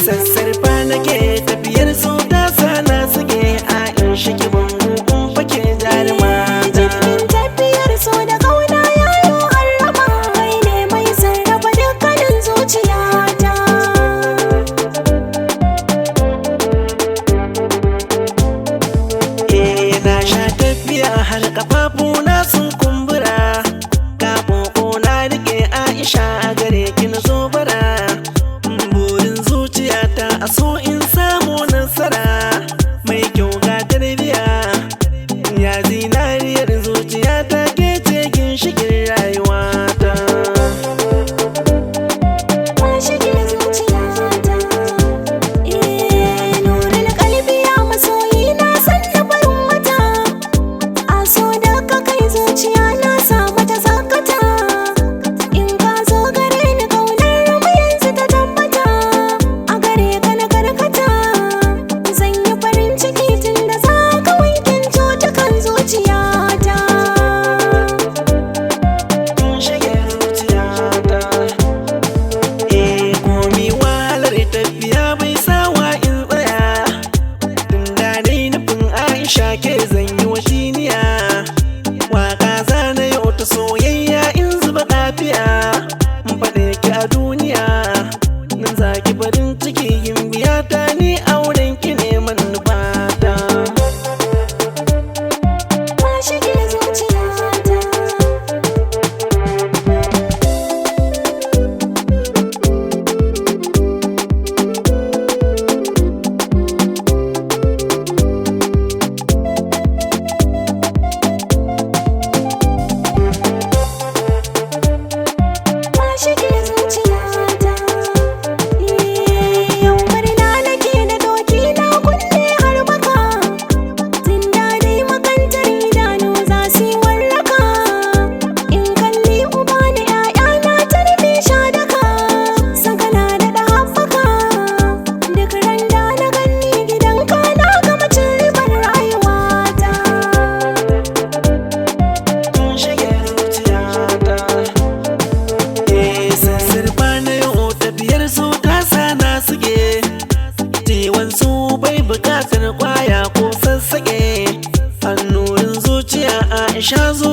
Sassarfa nake tafiyar su ta sana suke a in shiki bangu in fake jarumata. Tafiyar so da kauna yayo harama kai ne mai sarrafa dukkanin zuciyata. Na sha tafiya har kafafuna sun kumbura, kafin na rike Aisha a gare ki na zo bara. Burin zuciyata a so in samu nasara, mai kyau ga tarbiya, ya zinariyar zuciyata ke ce ginshikin rayuwata. Ginshikin zuciyata, nurin kalbiya masoyi na san da farin wata. A so da ka kai zuciya na sa mata zakata. In ka zo gare ni kaunar mu yanzu ta tabbata. A gare ka na karkata, zan yi farin ciki tun da za ka wankin cutukan zuciyata. Ginshikin zuciyata, komi wahalar tafiya bai sawa in tsaya. Tun da dai nufin Aisha ke zan yi wa shiniya. Waka zana yau ta soyayya in zuba lafiya, in faɗe ki a duniya, nan zaki farin ciki yin biya ta ni auren ki ne manufata. Ginshikin zuciyata. Ginshikin zuciyata. Yau murna nake da doki na kunne har baka. Tun da dai makantar idanu za su yi warraka. In kalli uba da 'ya'yana tarbi sha daka. Sakana da haɓaka. Duk ran da na ganni gidanka na gama cin ribar rayuwata. Ginshikin zuciyata, sassarfa na yau tafiyar su ta sana suke. Ciwon su bai bukatar kwaya ko sassaƙe. Hannurin zuciya Aisha zo